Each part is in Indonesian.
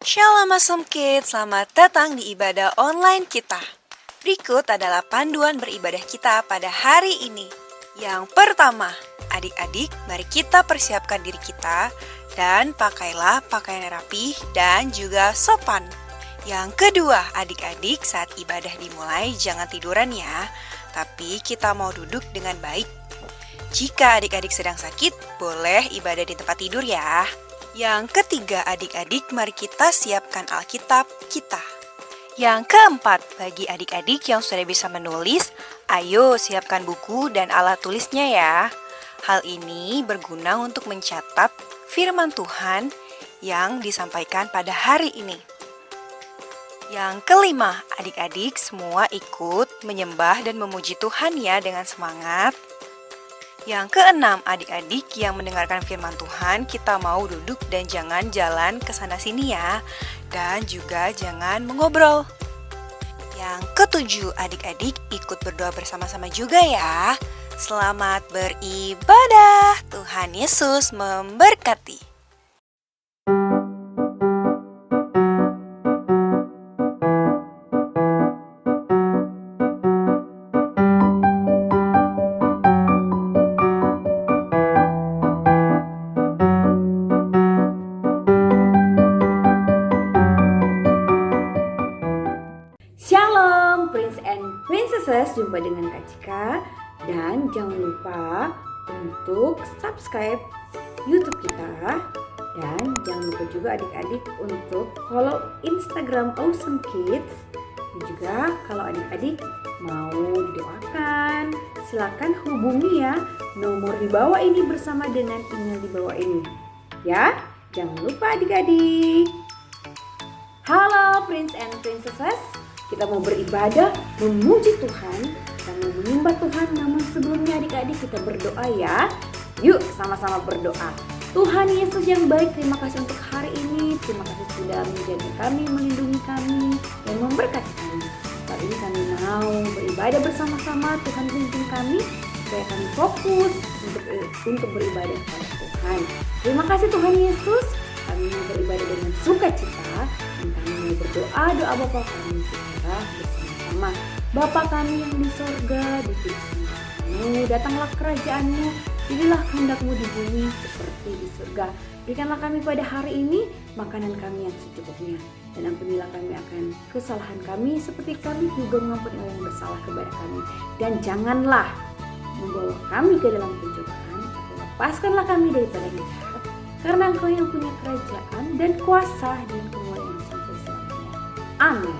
Shalom Awesome Kids, selamat datang di ibadah online kita. Berikut adalah panduan beribadah kita pada hari ini. Yang pertama, adik-adik, mari kita persiapkan diri kita dan pakailah pakaian rapi dan juga sopan. Yang kedua, adik-adik, saat ibadah dimulai jangan tiduran ya, tapi kita mau duduk dengan baik. Jika adik-adik sedang sakit, boleh ibadah di tempat tidur ya. Yang ketiga, adik-adik, mari kita siapkan Alkitab kita. Yang keempat, bagi adik-adik yang sudah bisa menulis, ayo siapkan buku dan alat tulisnya ya. Hal ini berguna untuk mencatat firman Tuhan yang disampaikan pada hari ini. Yang kelima, adik-adik semua ikut menyembah dan memuji Tuhan ya dengan semangat. Yang keenam, adik-adik yang mendengarkan firman Tuhan, kita mau duduk dan jangan jalan ke sana sini ya. Dan juga jangan mengobrol. Yang ketujuh, adik-adik ikut berdoa bersama-sama juga ya. Selamat beribadah. Tuhan Yesus memberkati. Shalom Prince and Princesses, jumpa dengan Kak Cika. Dan jangan lupa untuk subscribe YouTube kita. Dan jangan lupa juga adik-adik untuk follow Instagram Awesome Kids. Dan juga kalau adik-adik mau didoakan, silakan hubungi ya nomor di bawah ini bersama dengan email di bawah ini. Ya, jangan lupa adik-adik. Halo Prince and Princesses. Kita mau beribadah, memuji Tuhan, dan menyembah Tuhan. Namun sebelumnya adik-adik kita berdoa ya. Yuk sama-sama berdoa. Tuhan Yesus yang baik, terima kasih untuk hari ini. Terima kasih sudah menjaga kami, melindungi kami, dan memberkati kami. Saat ini kami mau beribadah bersama-sama. Tuhan pimpin kami supaya kami fokus untuk beribadah kepada Tuhan. Terima kasih Tuhan Yesus. Kami mau beribadah dengan sukacita. Dan kami mau berdoa doa Bapa kami secara bersama-sama. Bapa kami yang di sorga, dipilihmu, datanglah kerajaanmu, jadilah kehendak-mu di bumi seperti di surga. Berikanlah kami pada hari ini makanan kami yang secukupnya, dan ampunilah kami akan kesalahan kami seperti kami juga mengampuni orang yang bersalah kepada kami. Dan janganlah membawa kami ke dalam pencobaan, tapi lepaskanlah kami daripada yang jahat, karena Engkau yang punya kerajaan dan kuasa dan kemuliaan sampai selamanya. Amin.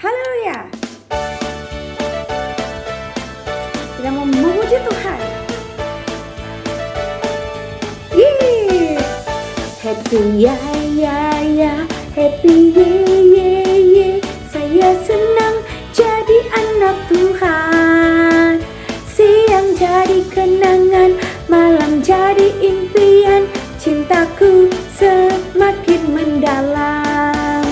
Haleluya. Kita mau memuji Tuhan. Yeay. Happy ya ya ya, happy ye ye ye. Saya senang jadi anak Tuhan. Siang jadi kenangan, malam jadi impian. Cintaku semakin mendalam.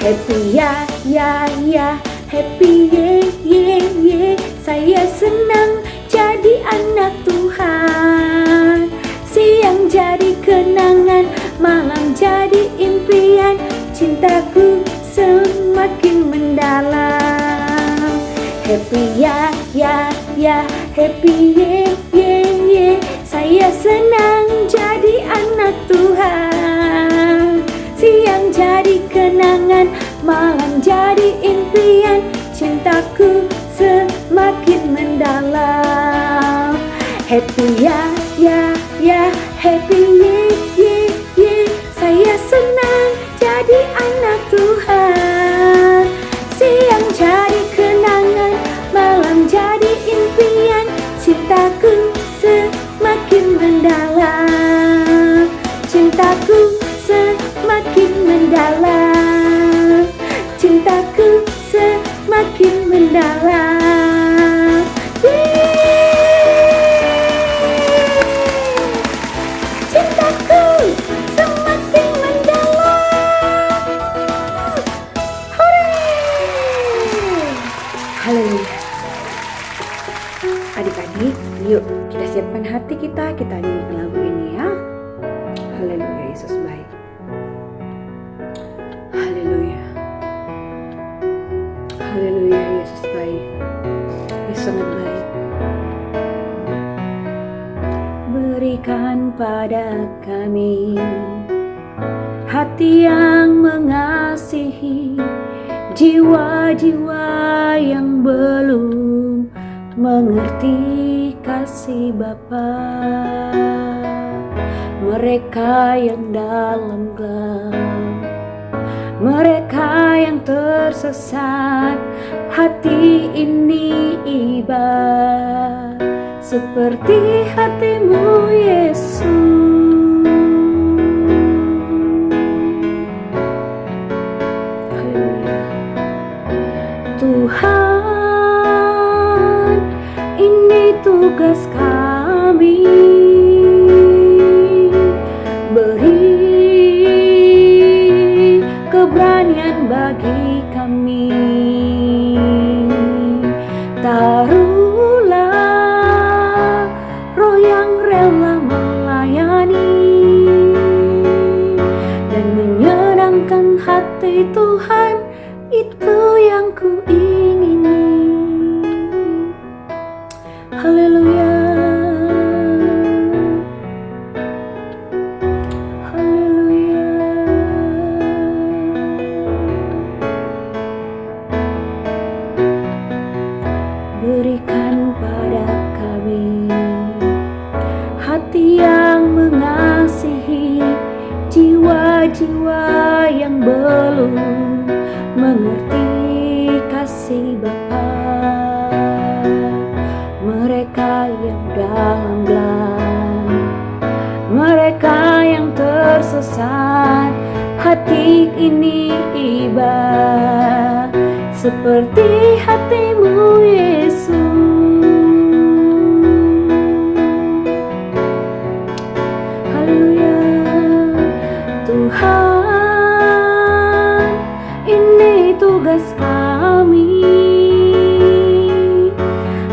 Happy ya ya ya, happy ye ye ye. Saya senang jadi anak Tuhan. Siang jadi kenangan, malam jadi impian. Cintaku semakin mendalam. Happy ya ya ya, happy ye ye ye. Saya senang jadi anak Tuhan. Siang jadi kenangan, malam jadi impian. Cintaku semakin mendalam. Happy ya ya ya, happy ye ye ye. Saya senang jadi anak Tuhan. Siang jadi kenangan, malam jadi impian. Cintaku semakin mendalam. Cintaku semakin mendalam. Cintaku semakin mendalam. Cintaku semakin mendalam. Hore! Haleluya. Adik-adik, yuk kita siapkan hati kita nyanyikan lagu ini ya. Haleluya, Yesus baik. Haleluya, Yesus baik. Yesus sangat baik. Berikan pada kami hati yang mengasihi jiwa-jiwa yang belum mengerti kasih Bapa. Mereka yang dalam gelap, mereka yang tersesat, hati ini iba seperti hatimu Yesus. Haleluya. Tuhan, ini tugas kami, beri keberanian bagi kami. Taruhlah roh yang rela melayani dan menyenangkan hati Tuhan, itu yang ku ingini. Haleluya. Berikan pada kami hati yang mengasihi jiwa-jiwa yang belum mengerti kasih Bapa. Mereka yang dalam gelap, mereka yang tersesat, hati ini iba seperti hatimu Yesus. Haleluya. Tuhan, ini tugas kami,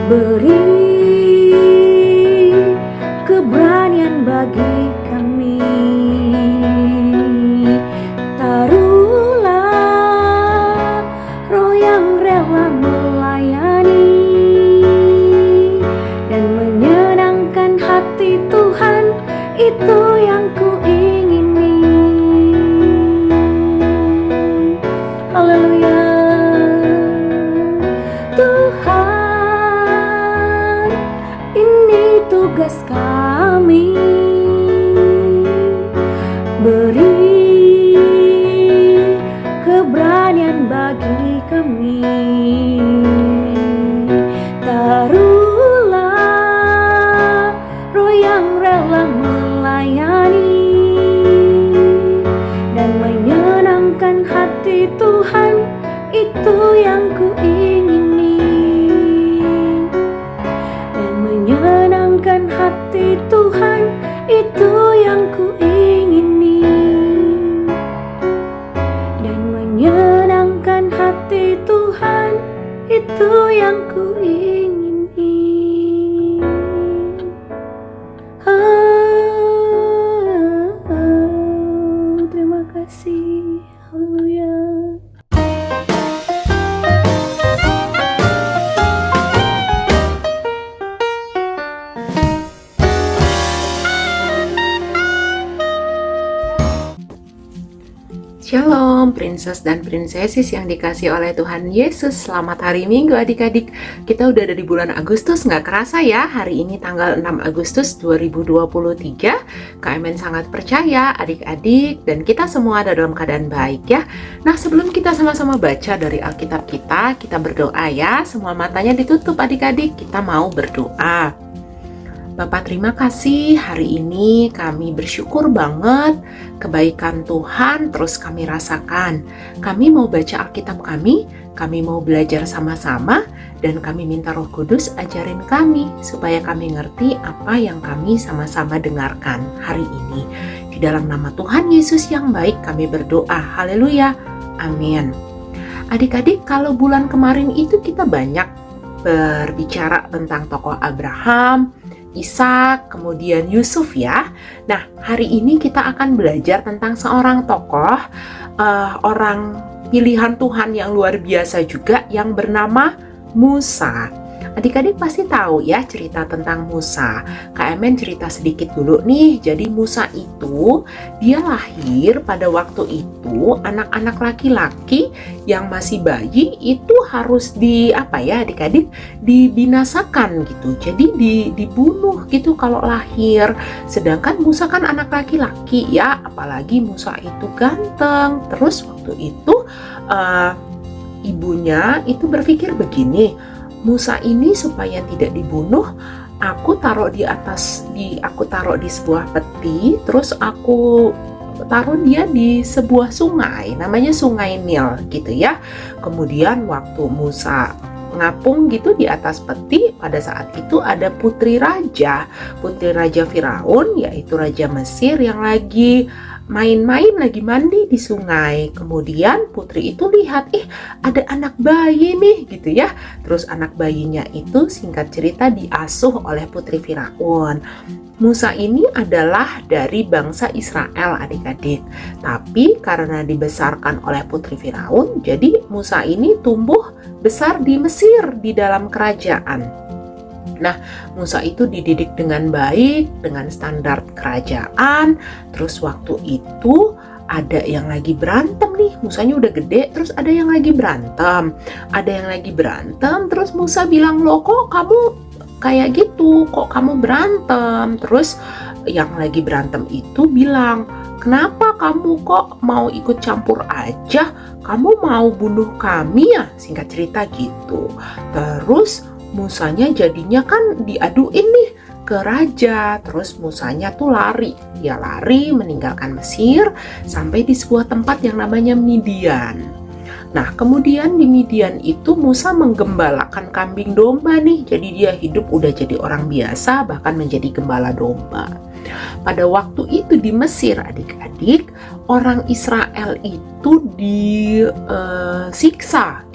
beri keberanian bagi kami. Taruhlah roh yang rela melayani dan menyenangkan hati Tuhan, itu yang ku ingini. Haleluya. Tuhan, ini tugas kami, beri keberanian bagi kami. Taruhlah roh yang rela melayani dan menyenangkan hati Tuhan, itu yang ku ingini. Dan menyenangkan hati Tuhan, itu yang ku ingini. Dan menyenangkan hati Tuhan, itu yang ku ingini. Terima kasih. Haleluya. Shalom, princess dan princesses yang dikasih oleh Tuhan Yesus. Selamat hari Minggu adik-adik. Kita udah ada di bulan Agustus, nggak kerasa ya. Hari ini tanggal 6 Agustus 2023. KMN sangat percaya adik-adik dan kita semua ada dalam keadaan baik ya. Nah, sebelum kita sama-sama baca dari Alkitab kita berdoa ya. Semua matanya ditutup adik-adik, kita mau berdoa. Bapak, terima kasih hari ini kami bersyukur banget kebaikan Tuhan terus kami rasakan. Kami mau baca Alkitab kami mau belajar sama-sama, dan kami minta Roh Kudus ajarin kami supaya kami ngerti apa yang kami sama-sama dengarkan hari ini. Di dalam nama Tuhan Yesus yang baik kami berdoa. Haleluya. Amin. Adik-adik, kalau bulan kemarin itu kita banyak berbicara tentang tokoh Abraham, Ishak, kemudian Yusuf ya. Nah, hari ini kita akan belajar tentang seorang tokoh, orang pilihan Tuhan yang luar biasa juga yang bernama Musa. Adik-adik pasti tahu ya cerita tentang Musa. Kak Emen cerita sedikit dulu nih. Jadi Musa itu dia lahir pada waktu itu anak-anak laki-laki yang masih bayi itu harus adik-adik dibinasakan gitu. Jadi dibunuh gitu kalau lahir. Sedangkan Musa kan anak laki-laki ya, apalagi Musa itu ganteng. Terus waktu itu ibunya itu berpikir begini, Musa ini supaya tidak dibunuh, aku taruh di sebuah peti, terus aku taruh dia di sebuah sungai, namanya Sungai Nil gitu ya. Kemudian waktu Musa ngapung gitu di atas peti, pada saat itu ada putri raja Firaun, yaitu Raja Mesir yang lagi main-main, lagi mandi di sungai. Kemudian putri itu lihat, ada anak bayi nih gitu ya. Terus anak bayinya itu singkat cerita diasuh oleh putri Firaun. Musa ini adalah dari bangsa Israel adik-adik. Tapi karena dibesarkan oleh putri Firaun, jadi Musa ini tumbuh besar di Mesir di dalam kerajaan. Nah, Musa itu dididik dengan baik, dengan standar kerajaan. Terus waktu itu ada yang lagi berantem nih, Musanya udah gede, terus ada yang lagi berantem. Terus Musa bilang, loh kok kamu kayak gitu, kok kamu berantem? Terus yang lagi berantem itu bilang, kenapa kamu kok mau ikut campur aja? Kamu mau bunuh kami ya? Singkat cerita gitu. Terus Musanya jadinya kan diaduin nih ke raja. Terus Musanya tuh lari. Dia lari meninggalkan Mesir sampai di sebuah tempat yang namanya Midian. Nah, kemudian di Midian itu Musa menggembalakan kambing domba nih. Jadi dia hidup udah jadi orang biasa, bahkan menjadi gembala domba. Pada waktu itu di Mesir adik-adik, orang Israel itu disiksa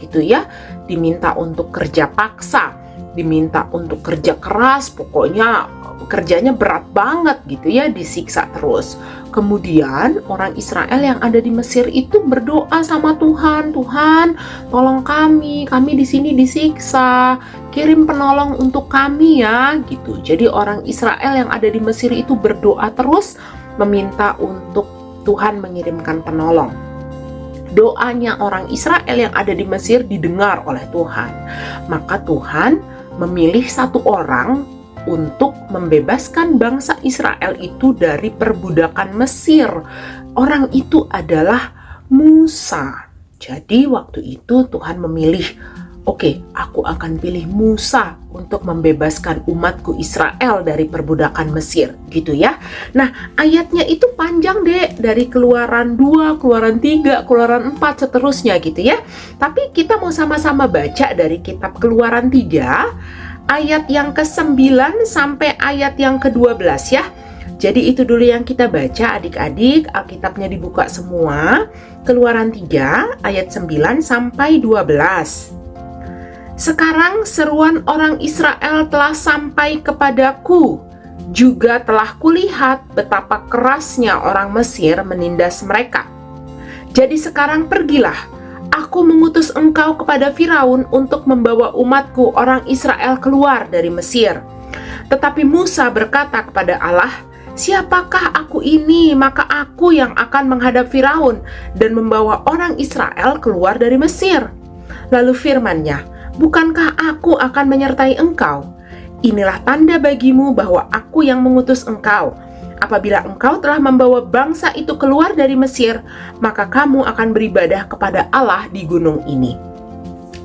gitu ya. Diminta untuk kerja paksa, diminta untuk kerja keras, pokoknya kerjanya berat banget gitu ya, disiksa terus. Kemudian orang Israel yang ada di Mesir itu berdoa sama Tuhan, Tuhan tolong kami di sini disiksa, kirim penolong untuk kami ya gitu. Jadi orang Israel yang ada di Mesir itu berdoa terus meminta untuk Tuhan mengirimkan penolong. Doanya orang Israel yang ada di Mesir didengar oleh Tuhan. Maka Tuhan memilih satu orang untuk membebaskan bangsa Israel itu dari perbudakan Mesir. Orang itu adalah Musa. Jadi waktu itu Tuhan memilih, oke, aku akan pilih Musa untuk membebaskan umatku Israel dari perbudakan Mesir, gitu ya. Nah, ayatnya itu panjang deh, dari Keluaran 2, Keluaran 3, Keluaran 4, seterusnya gitu ya. Tapi kita mau sama-sama baca dari kitab Keluaran 3, ayat yang ke-9 sampai ayat yang ke-12 ya. Jadi itu dulu yang kita baca adik-adik, Alkitabnya dibuka semua. Keluaran 3, ayat 9 sampai 12. Sekarang seruan orang Israel telah sampai kepadaku. Juga telah kulihat betapa kerasnya orang Mesir menindas mereka. Jadi sekarang pergilah, aku mengutus engkau kepada Firaun untuk membawa umatku orang Israel keluar dari Mesir. Tetapi Musa berkata kepada Allah, siapakah aku ini? Maka aku yang akan menghadap Firaun dan membawa orang Israel keluar dari Mesir. Lalu firman-Nya, bukankah aku akan menyertai engkau? Inilah tanda bagimu bahwa aku yang mengutus engkau. Apabila engkau telah membawa bangsa itu keluar dari Mesir, maka kamu akan beribadah kepada Allah di gunung ini.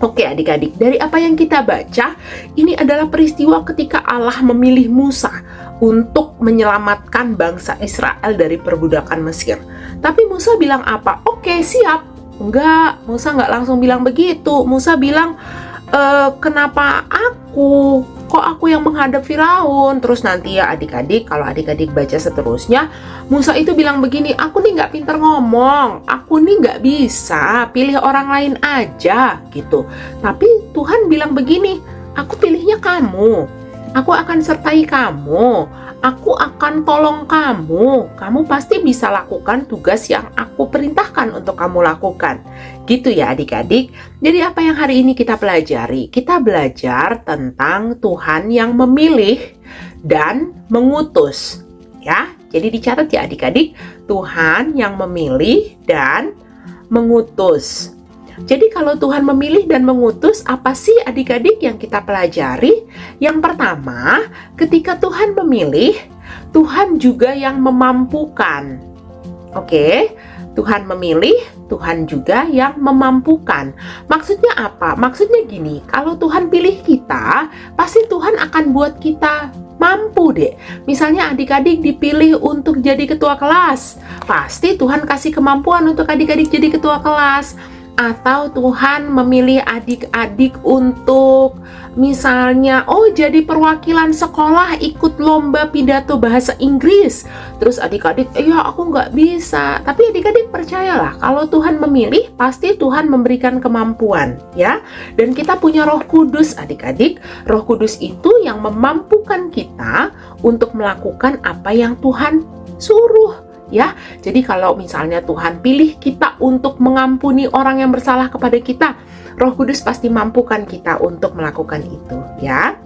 Oke adik-adik, dari apa yang kita baca, ini adalah peristiwa ketika Allah memilih Musa untuk menyelamatkan bangsa Israel dari perbudakan Mesir. Tapi Musa bilang apa? Oke, siap. Enggak, Musa enggak langsung bilang begitu. Musa bilang, kenapa aku? Kok aku yang menghadap Firaun? Terus nanti ya adik-adik, kalau adik-adik baca seterusnya, Musa itu bilang begini, aku nih nggak pinter ngomong, aku nih nggak bisa, pilih orang lain aja gitu. Tapi Tuhan bilang begini, aku pilihnya kamu. Aku akan sertai kamu. Aku akan tolong kamu. Kamu pasti bisa lakukan tugas yang aku perintahkan untuk kamu lakukan. Gitu ya adik-adik. Jadi apa yang hari ini kita pelajari? Kita belajar tentang Tuhan yang memilih dan mengutus. Ya, jadi dicatat ya adik-adik. Tuhan yang memilih dan mengutus. Jadi kalau Tuhan memilih dan mengutus, apa sih adik-adik yang kita pelajari? Yang pertama, ketika Tuhan memilih, Tuhan juga yang memampukan. Oke, Tuhan memilih, Tuhan juga yang memampukan. Maksudnya apa? Maksudnya gini, kalau Tuhan pilih kita, pasti Tuhan akan buat kita mampu deh. Misalnya adik-adik dipilih untuk jadi ketua kelas, pasti Tuhan kasih kemampuan untuk adik-adik jadi ketua kelas. Atau Tuhan memilih adik-adik untuk misalnya jadi perwakilan sekolah ikut lomba pidato bahasa Inggris. Terus adik-adik, ya aku nggak bisa. Tapi adik-adik percayalah, kalau Tuhan memilih, pasti Tuhan memberikan kemampuan ya. Dan kita punya Roh Kudus adik-adik. Roh Kudus itu yang memampukan kita untuk melakukan apa yang Tuhan suruh. Ya, jadi kalau misalnya Tuhan pilih kita untuk mengampuni orang yang bersalah kepada kita, Roh Kudus pasti mampukan kita untuk melakukan itu, ya.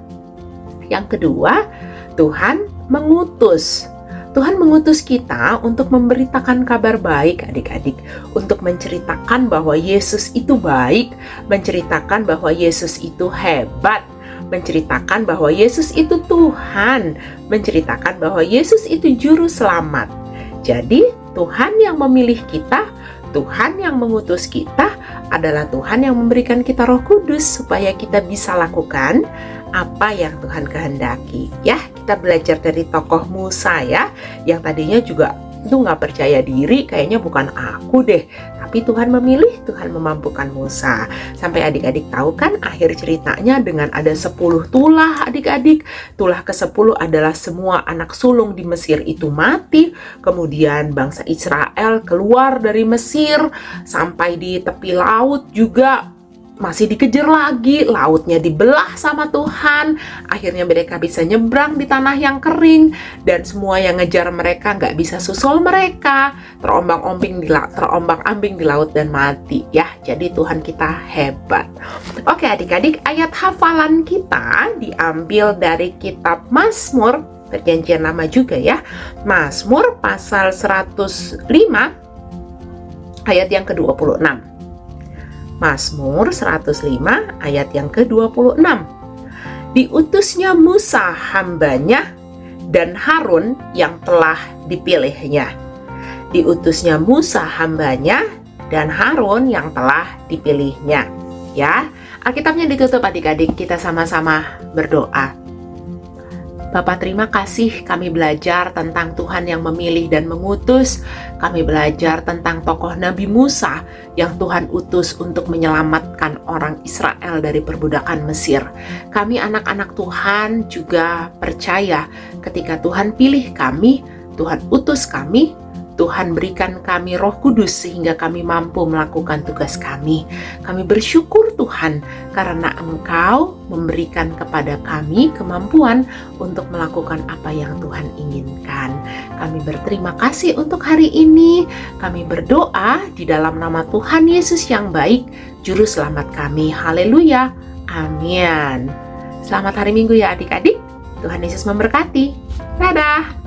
Yang kedua, Tuhan mengutus. Tuhan mengutus kita untuk memberitakan kabar baik adik-adik, untuk menceritakan bahwa Yesus itu baik, menceritakan bahwa Yesus itu hebat, menceritakan bahwa Yesus itu Tuhan, menceritakan bahwa Yesus itu juru selamat. Jadi, Tuhan yang memilih kita, Tuhan yang mengutus kita adalah Tuhan yang memberikan kita Roh Kudus supaya kita bisa lakukan apa yang Tuhan kehendaki. Ya, kita belajar dari tokoh Musa ya, yang tadinya juga itu nggak percaya diri, kayaknya bukan aku deh. Tapi Tuhan memilih, Tuhan memampukan Musa. Sampai adik-adik tahu kan akhir ceritanya dengan ada 10 tulah adik-adik. Tulah ke-10 adalah semua anak sulung di Mesir itu mati. Kemudian bangsa Israel keluar dari Mesir sampai di tepi laut juga masih dikejar lagi, lautnya dibelah sama Tuhan. Akhirnya mereka bisa nyebrang di tanah yang kering, dan semua yang ngejar mereka nggak bisa susul mereka, terombang-ambing di laut dan mati. Ya, jadi Tuhan kita hebat. Oke adik-adik, ayat hafalan kita diambil dari kitab Mazmur, Perjanjian Lama juga ya. Mazmur pasal 105 ayat yang ke-26. Mazmur 105 ayat yang ke-26. Diutusnya Musa hambanya dan Harun yang telah dipilihnya. Diutusnya Musa hambanya dan Harun yang telah dipilihnya. Ya, Alkitabnya ditutup adik-adik, kita sama-sama berdoa. Bapa, terima kasih kami belajar tentang Tuhan yang memilih dan mengutus. Kami belajar tentang tokoh Nabi Musa yang Tuhan utus untuk menyelamatkan orang Israel dari perbudakan Mesir. Kami anak-anak Tuhan juga percaya ketika Tuhan pilih kami, Tuhan utus kami, Tuhan berikan kami Roh Kudus sehingga kami mampu melakukan tugas kami. Kami bersyukur Tuhan karena Engkau memberikan kepada kami kemampuan untuk melakukan apa yang Tuhan inginkan. Kami berterima kasih untuk hari ini. Kami berdoa di dalam nama Tuhan Yesus yang baik, Juru Selamat kami. Haleluya. Amin. Selamat hari Minggu ya adik-adik. Tuhan Yesus memberkati. Dadah.